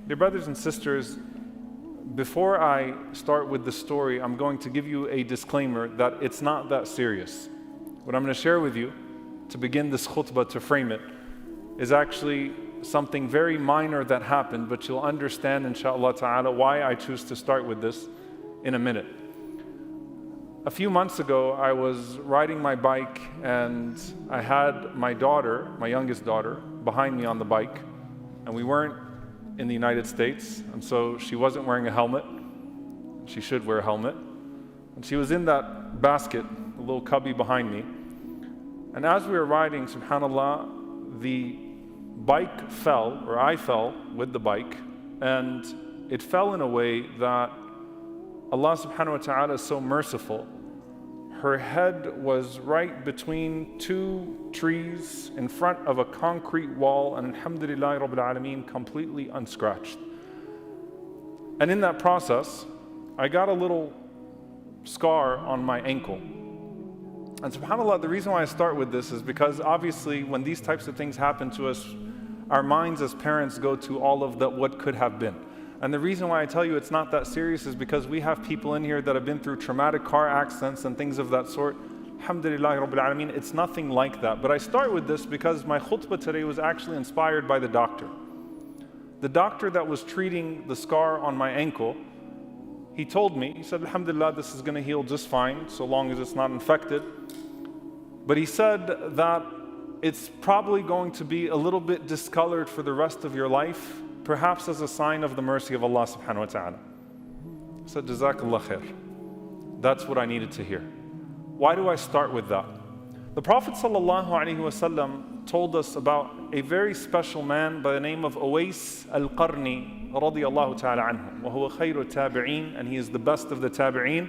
Dear brothers and sisters, before I start with the story, I'm going to give you a disclaimer that it's not that serious. What I'm going to share with you to begin this khutbah, to frame it, is actually something very minor that happened, but you'll understand, inshallah ta'ala, why I choose to start with this in a minute. A few months ago, I was riding my bike and I had my daughter, my youngest daughter, behind me on the bike, and we weren't in the United States, and so she wasn't wearing a helmet. She should wear a helmet. And she was in that basket, a little cubby behind me. And as we were riding, subhanAllah, the bike fell, or I fell with the bike, and it fell in a way that Allah subhanahu wa ta'ala is so merciful. Her head was right between two trees in front of a concrete wall, and alhamdulillah rabbil alameen, completely unscratched. And in that process, I got a little scar on my ankle. And subhanAllah, the reason why I start with this is because obviously when these types of things happen to us, our minds as parents go to all of the what could have been. And the reason why I tell you it's not that serious is because we have people in here that have been through traumatic car accidents and things of that sort. Alhamdulillah Rabbil Alameen, it's nothing like that. But I start with this because my khutbah today was actually inspired by the doctor. The doctor that was treating the scar on my ankle, he told me, he said, Alhamdulillah, this is going to heal just fine so long as it's not infected. But he said that it's probably going to be a little bit discolored for the rest of your life, perhaps as a sign of the mercy of Allah subhanahu wa ta'ala. I said, Jazakallah khair. That's what I needed to hear. Why do I start with that? The Prophet sallallahu alaihi wasallam told us about a very special man by the name of Uwais al-Qarani radiyallahu ta'ala anhu. وَهُوَ خَيْرُ التَّابِعِينَ, and he is the best of the tabi'een.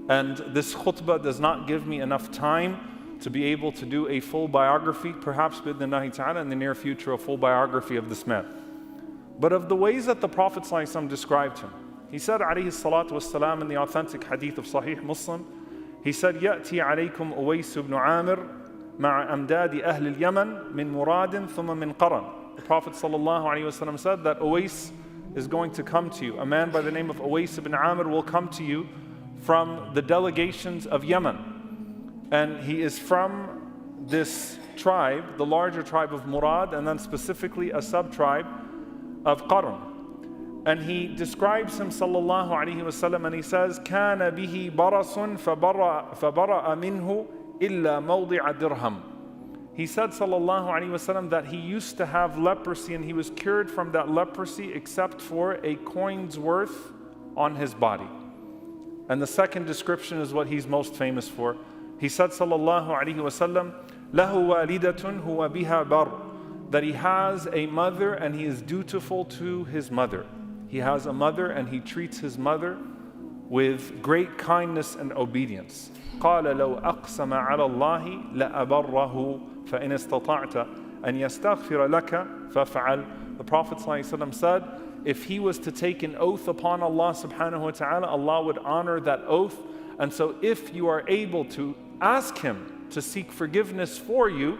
And this khutbah does not give me enough time to be able to do a full biography, perhaps bidnallahi ta'ala in the near future, a full biography of this man. But of the ways that the Prophet ﷺ described him, he said alayhi salatu wassalam in the authentic hadith of Sahih Muslim, he said, يَأْتِي عَلَيْكُمْ أُوَيْسُ بْنُ عَامِرٍ مَعَ أَمْدَادِ أَهْلِ الْيَمَنِ مِنْ مُرَادٍ ثُمَّ مِنْ قَرَنٍ. The Prophet ﷺ said that Uwais is going to come to you. A man by the name of Uwais ibn Amir will come to you from the delegations of Yemen. And he is from this tribe, the larger tribe of Murad, and then specifically a sub-tribe of Qarn. And he describes him sallallahu alayhi wasallam, and he says, كَانَ بِهِ بَرَسٌ فَبَرَأَ مِنْهُ إِلَّا مَوْضِعَ دِرْهَمٍ. He said sallallahu alayhi wasallam that he used to have leprosy and he was cured from that leprosy except for a coin's worth on his body. And the second description is what he's most famous for. He said sallallahu alayhi wasallam, لَهُ وَالِدَةٌ هُوَ بِهَا بَرٌ, that he has a mother and he is dutiful to his mother. He has a mother and he treats his mother with great kindness and obedience. قَالَ لَوْ أَقْسَمَ عَلَى اللَّهِ لَأَبَرَّهُ فَإِنِ اسْتَطَعْتَ أَنْ يَسْتَغْفِرَ لَكَ فَافْعَلْ. The Prophet ﷺ said, if he was to take an oath upon Allah subhanahu wa ta'ala, Allah would honor that oath. And so if you are able to ask him to seek forgiveness for you,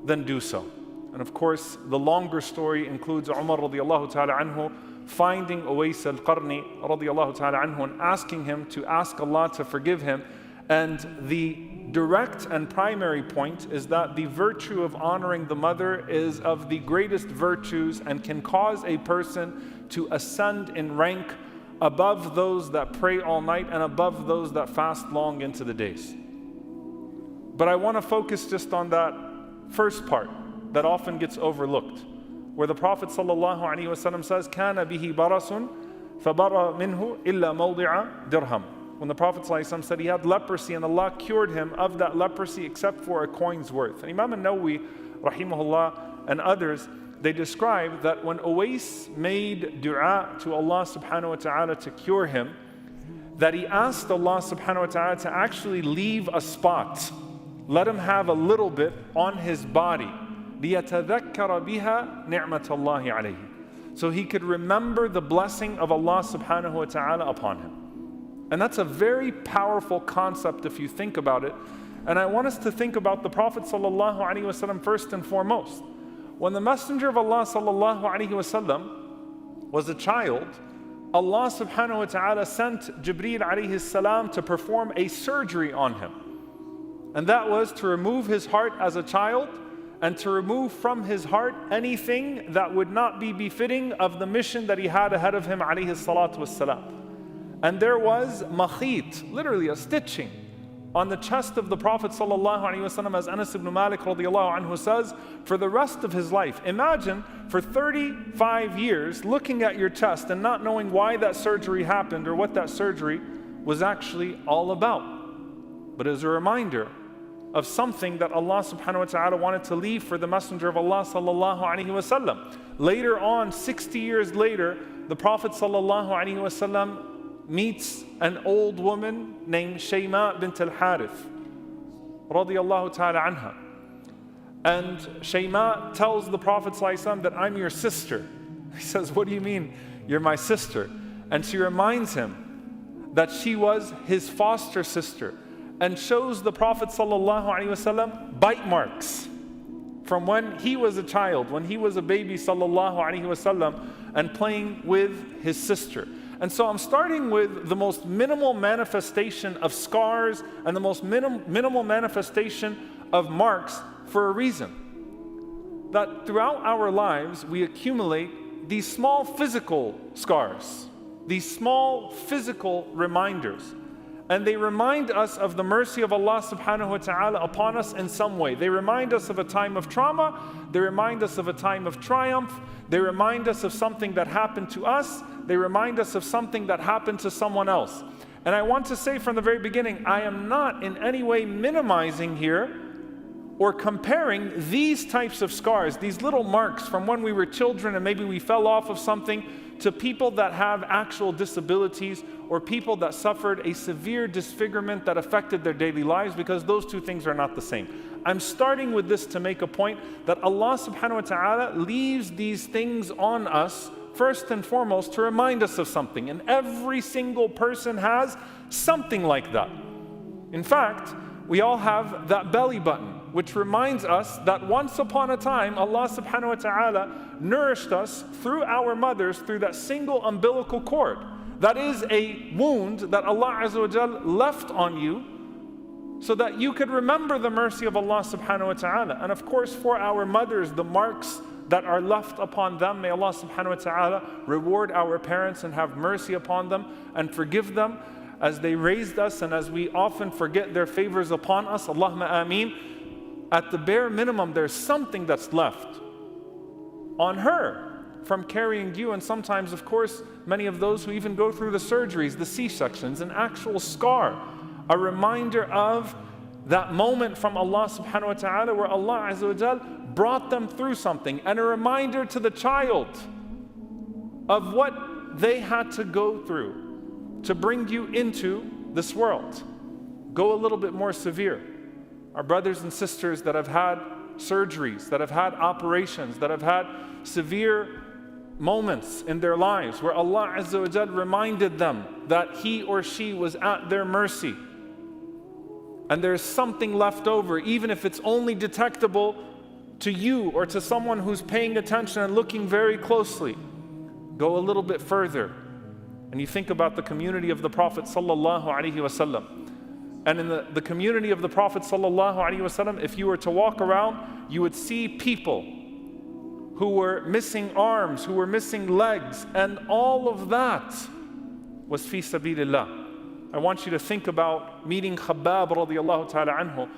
then do so. And of course, the longer story includes Umar radiyallahu ta'ala anhu finding Uwais al-Qarni radiyallahu ta'ala anhu and asking him to ask Allah to forgive him. And the direct and primary point is that the virtue of honoring the mother is of the greatest virtues and can cause a person to ascend in rank above those that pray all night and above those that fast long into the days. But I want to focus just on that first part that often gets overlooked, where the Prophet ﷺ says, كَانَ بِهِ بَرَسٌ فَبَرَأَ مِنْهُ إِلَّا مَوْضِعَ دِرْهَمٍ. When the Prophet ﷺ said he had leprosy and Allah cured him of that leprosy except for a coin's worth. And Imam al-Nawawi, rahimahullah, and others, they describe that when Uwais made dua to Allah subhanahu wa ta'ala to cure him, that he asked Allah subhanahu wa ta'ala to actually leave a spot, let him have a little bit on his body, لِيَتَذَكَّرَ بِهَا نِعْمَةَ اللَّهِ عَلَيْهِ, so he could remember the blessing of Allah subhanahu wa ta'ala upon him. And that's a very powerful concept if you think about it. And I want us to think about the Prophet sallallahu alaihi wasallam first and foremost. When the Messenger of Allah sallallahu alaihi wasallam was a child, Allah subhanahu wa ta'ala sent Jibreel alayhi salam to perform a surgery on him. And that was to remove his heart as a child and to remove from his heart anything that would not be befitting of the mission that he had ahead of him alayhi salatu wassalam. And there was makhit, literally a stitching, on the chest of the Prophet sallallahu alaihi wasallam, as Anas ibn Malik radiallahu anhu says, for the rest of his life. Imagine for 35 years looking at your chest and not knowing why that surgery happened or what that surgery was actually all about. But as a reminder of something that Allah subhanahu wa ta'ala wanted to leave for the Messenger of Allah sallallahu alaihi wasallam. Later on, 60 years later, the Prophet sallallahu alaihi wasallam meets an old woman named Shayma bint al-Harith radiyallahu ta'ala anha. And Shayma tells the Prophet sallallahu alaihi wasallam that I'm your sister. He says, what do you mean you're my sister? And she reminds him that she was his foster sister and shows the Prophet sallallahu alaihi wasallam bite marks from when he was a child, when he was a baby sallallahu alaihi wasallam, and playing with his sister. And so I'm starting with the most minimal manifestation of scars and the most minimal manifestation of marks for a reason. That throughout our lives, we accumulate these small physical scars, these small physical reminders. And they remind us of the mercy of Allah subhanahu wa ta'ala upon us in some way. They remind us of a time of trauma. They remind us of a time of triumph. They remind us of something that happened to us. They remind us of something that happened to someone else. And I want to say from the very beginning, I am not in any way minimizing here or comparing these types of scars, these little marks from when we were children and maybe we fell off of something, to people that have actual disabilities or people that suffered a severe disfigurement that affected their daily lives, because those two things are not the same. I'm starting with this to make a point that Allah subhanahu wa ta'ala leaves these things on us first and foremost to remind us of something. And every single person has something like that. In fact, we all have that belly button, which reminds us that once upon a time, Allah subhanahu wa ta'ala nourished us through our mothers through that single umbilical cord. That is a wound that Allah Azza wa Jal left on you so that you could remember the mercy of Allah subhanahu wa ta'ala. And of course, for our mothers, the marks that are left upon them, may Allah subhanahu wa ta'ala reward our parents and have mercy upon them and forgive them as they raised us and as we often forget their favors upon us. Allahumma Aamin. At the bare minimum, there's something that's left on her from carrying you. And sometimes, of course, many of those who even go through the surgeries, the C-sections, an actual scar, a reminder of that moment from Allah subhanahu wa ta'ala where Allah Azza wa Jal brought them through something, and a reminder to the child of what they had to go through to bring you into this world. Go a little bit more severe. Our brothers and sisters that have had surgeries, that have had operations, that have had severe moments in their lives where Allah Azza wa Jal reminded them that he or she was at their mercy. And there's something left over, even if it's only detectable to you or to someone who's paying attention and looking very closely. Go a little bit further, and you think about the community of the Prophet sallallahu alaihi wasallam. And in the community of the Prophet sallallahu alaihi wasallam, if you were to walk around, you would see people who were missing arms, who were missing legs, and all of that was fi sabilillah. I want you to think about meeting Khabbab radiyallahu ta'ala anhu,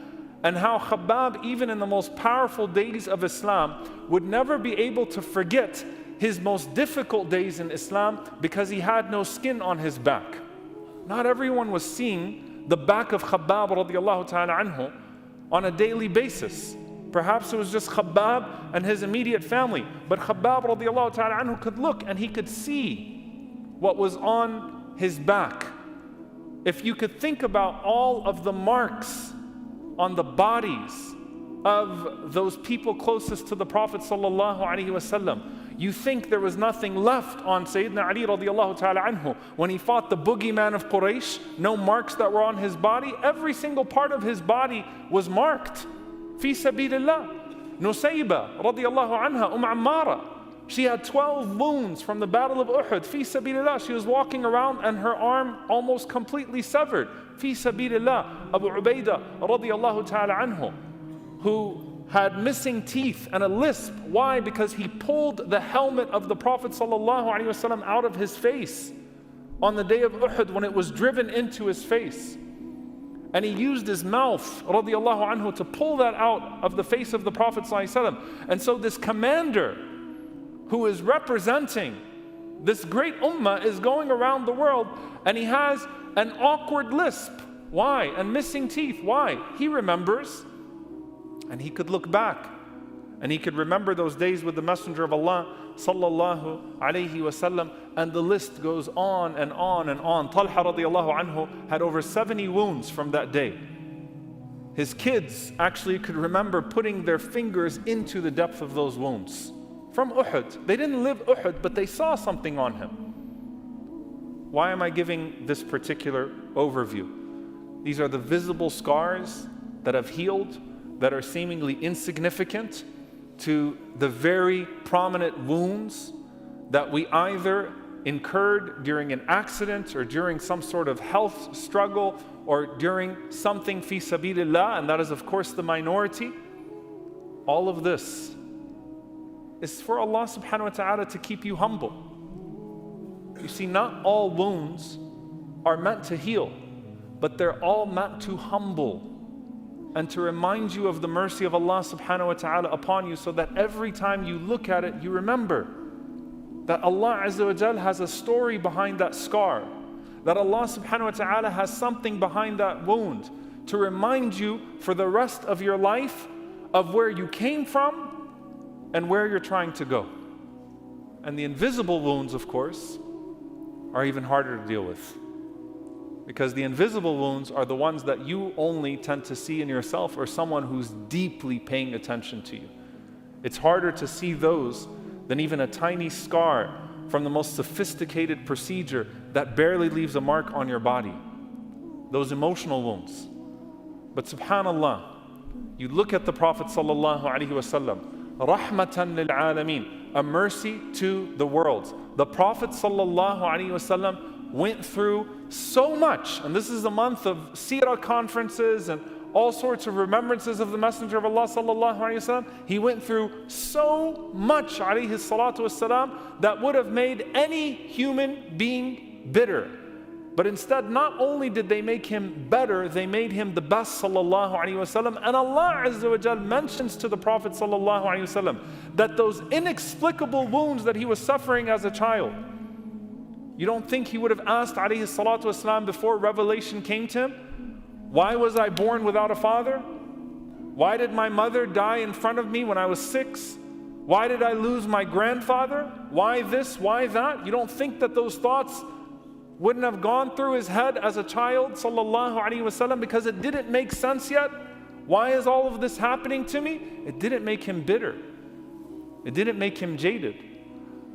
and how Khabbab, even in the most powerful days of Islam, would never be able to forget his most difficult days in Islam because he had no skin on his back. Not everyone was seeing the back of Khabbab radiyallahu ta'ala anhu on a daily basis. Perhaps it was just Khabbab and his immediate family, but Khabbab radiyallahu ta'ala anhu could look and he could see what was on his back. If you could think about all of the marks on the bodies of those people closest to the Prophet sallallahu alaihi wasallam, you think there was nothing left on Sayyidina Ali radiallahu ta'ala anhu when he fought the boogeyman of Quraysh. No marks that were on his body. Every single part of his body was marked. Fi sabilillah. Nusayba radiallahu anha, Ammara. She had 12 wounds from the battle of Uhud. Fi sabilillah. She was walking around and her arm almost completely severed. Fi sabilillah. Abu Ubaidah radiyallahu ta'ala anhu, who had missing teeth and a lisp. Why? Because he pulled the helmet of the Prophet sallallahu alaihi wasallam out of his face on the day of Uhud when it was driven into his face. And he used his mouth, radiyallahu anhu, to pull that out of the face of the Prophet sallallahu alaihi wasallam. And so this commander who is representing this great ummah is going around the world and he has an awkward lisp. Why? And missing teeth. Why? He remembers, and he could look back and he could remember those days with the Messenger of Allah sallallahu alayhi wasallam, and the list goes on and on and on. Talha radiyallahu anhu had over 70 wounds from that day. His kids actually could remember putting their fingers into the depth of those wounds from Uhud. They didn't live Uhud, but they saw something on him. Why am I giving this particular overview? These are the visible scars that have healed, that are seemingly insignificant, to the very prominent wounds that we either incurred during an accident or during some sort of health struggle or during something fi sabilillah, and that is of course the minority. All of this is for Allah subhanahu wa ta'ala to keep you humble. You see, not all wounds are meant to heal, but they're all meant to humble and to remind you of the mercy of Allah subhanahu wa ta'ala upon you, so that every time you look at it, you remember that Allah Azza wa Jal has a story behind that scar, that Allah subhanahu wa ta'ala has something behind that wound to remind you for the rest of your life of where you came from and where you're trying to go. And the invisible wounds, of course, are even harder to deal with, because the invisible wounds are the ones that you only tend to see in yourself or someone who's deeply paying attention to you. It's harder to see those than even a tiny scar from the most sophisticated procedure that barely leaves a mark on your body. Those emotional wounds. But subhanallah, you look at the Prophet sallallahu alaihi wasallam, rahmatan lil alameen, a mercy to the world. The Prophet sallallahu alaihi wasallam went through so much, and this is a month of seerah conferences and all sorts of remembrances of the Messenger of Allah sallallahu alaihi wasallam. He went through so much alayhi salatu wasalam that would have made any human being bitter. But instead, not only did they make him better, they made him the best sallallahu alaihi wasallam. And Allah Azza wa Jal mentions to the Prophet sallallahu alaihi wasallam that those inexplicable wounds that he was suffering as a child, you don't think he would have asked alayhi salatu wasalam before revelation came to him, why was I born without a father? Why did my mother die in front of me when I was 6? Why did I lose my grandfather? Why this? Why that? You don't think that those thoughts wouldn't have gone through his head as a child, sallallahu alaihi wasallam, because it didn't make sense yet? Why is all of this happening to me? It didn't make him bitter. It didn't make him jaded.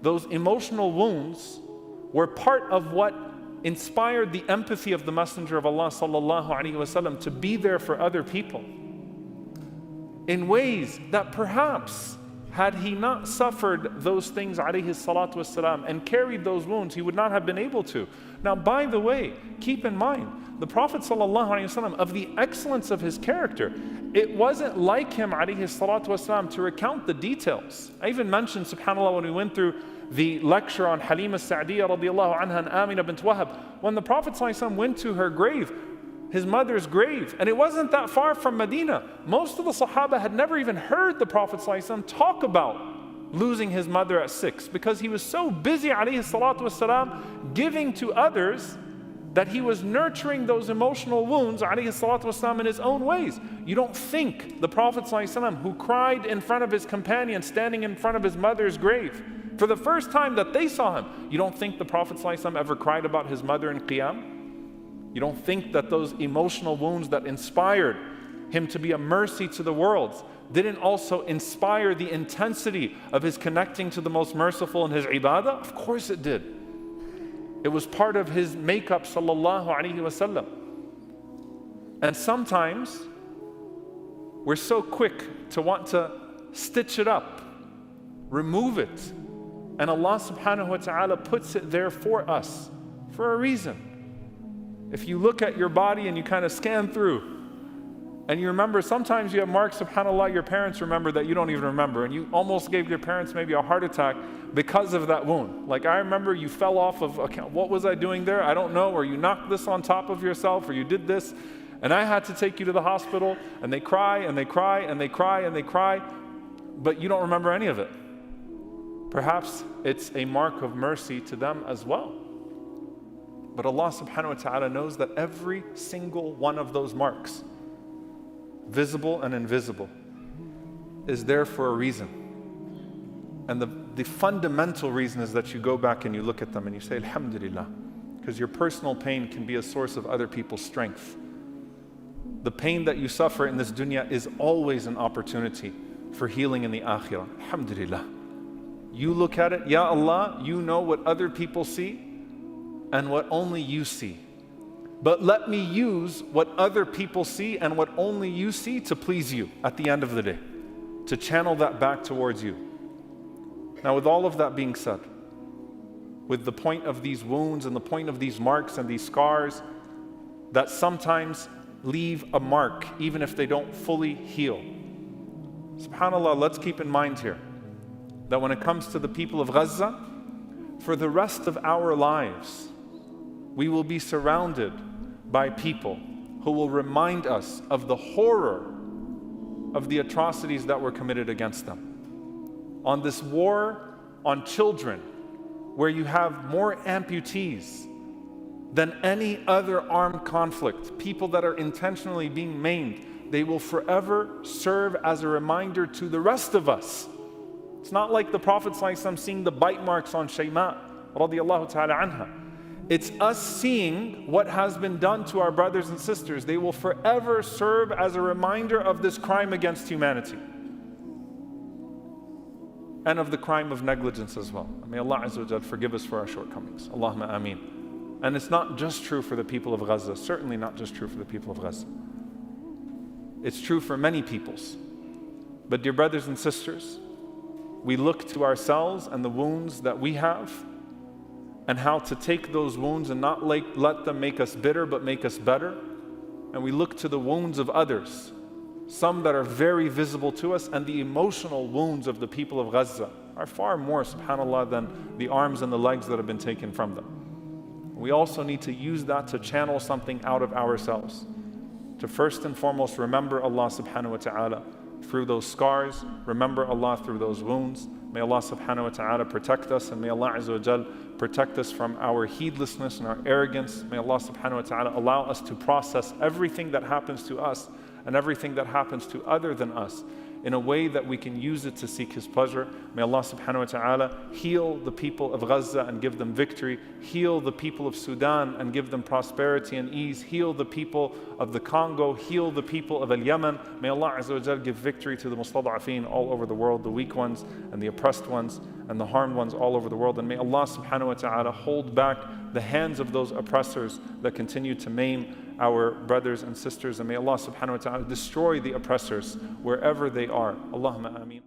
Those emotional wounds were part of what inspired the empathy of the Messenger of Allah sallallahu alaihi wasallam to be there for other people in ways that perhaps had he not suffered those things alayhi salatu wasalam and carried those wounds, he would not have been able to. Now, by the way, keep in mind, the Prophet sallallahu alaihi wasallam, of the excellence of his character, it wasn't like him alayhi salatu wasalam to recount the details. I even mentioned, subhanAllah, when we went through the lecture on Halima Sa'diyah radiallahu anha and Aamin bint Wahab, when the Prophet ﷺ went to her grave, his mother's grave, and it wasn't that far from Medina. Most of the Sahaba had never even heard the Prophet ﷺ talk about losing his mother at 6, because he was so busy alayhi salatu wasalam giving to others that he was nurturing those emotional wounds alayhi salatu wasalam in his own ways. You don't think the Prophet ﷺ, who cried in front of his companion standing in front of his mother's grave for the first time that they saw him, you don't think the Prophet ﷺ ever cried about his mother in Qiyam? You don't think that those emotional wounds that inspired him to be a mercy to the world didn't also inspire the intensity of his connecting to the most merciful in his ibadah? Of course it did. It was part of his makeup, sallallahu alaihi wasallam. And sometimes we're so quick to want to stitch it up, remove it, And Allah subhanahu wa ta'ala puts it there for us, for a reason. If you look at your body and you kind of scan through, and you remember, sometimes you have marks, subhanAllah, your parents remember that you don't even remember, and you almost gave your parents maybe a heart attack because of that wound. Like, I remember you fell off of, what was I doing there? I don't know, or you knocked this on top of yourself, or you did this, and I had to take you to the hospital, and they cry, and they cry, and they cry, and they cry, but you don't remember any of it. Perhaps it's a mark of mercy to them as well. But Allah subhanahu wa ta'ala knows that every single one of those marks, visible and invisible, is there for a reason. And the fundamental reason is that you go back and you look at them and you say, Alhamdulillah, because your personal pain can be a source of other people's strength. The pain that you suffer in this dunya is always an opportunity for healing in the akhirah. Alhamdulillah. You look at it, Ya Allah, you know what other people see and what only you see. But let me use what other people see and what only you see to please you at the end of the day, to channel that back towards you. Now, with all of that being said, with the point of these wounds and the point of these marks and these scars that sometimes leave a mark even if they don't fully heal, subhanAllah, let's keep in mind here that when it comes to the people of Gaza, for the rest of our lives, we will be surrounded by people who will remind us of the horror of the atrocities that were committed against them. On this war on children, where you have more amputees than any other armed conflict, people that are intentionally being maimed, they will forever serve as a reminder to the rest of us. It's not like the Prophet ﷺ seeing the bite marks on Shayma radiyallahu ta'ala anha. It's us seeing what has been done to our brothers and sisters. They will forever serve as a reminder of this crime against humanity and of the crime of negligence as well. May Allah Azza wa Jal forgive us for our shortcomings. Allahumma Aamin. And it's not just true for the people of Gaza, certainly not just true for the people of Gaza. It's true for many peoples. But dear brothers and sisters, we look to ourselves and the wounds that we have, and how to take those wounds and not let them make us bitter, but make us better. And we look to the wounds of others, some that are very visible to us, and the emotional wounds of the people of Gaza are far more, subhanAllah, than the arms and the legs that have been taken from them. We also need to use that to channel something out of ourselves, to first and foremost remember Allah subhanahu wa ta'ala through those scars, remember Allah through those wounds. May Allah subhanahu wa ta'ala protect us, and may Allah Azza wa Jal protect us from our heedlessness and our arrogance. May Allah subhanahu wa ta'ala allow us to process everything that happens to us and everything that happens to other than us in a way that we can use it to seek His pleasure. May Allah subhanahu wa ta'ala heal the people of Gaza and give them victory. Heal the people of Sudan and give them prosperity and ease. Heal the people of the Congo. Heal the people of Yemen. May Allah Azza wa Jal give victory to the mustada'afeen all over the world, the weak ones and the oppressed ones and the harmed ones all over the world. And may Allah subhanahu wa ta'ala hold back the hands of those oppressors that continue to maim our brothers and sisters. And may Allah subhanahu wa ta'ala destroy the oppressors wherever they are. Allahumma Aamin.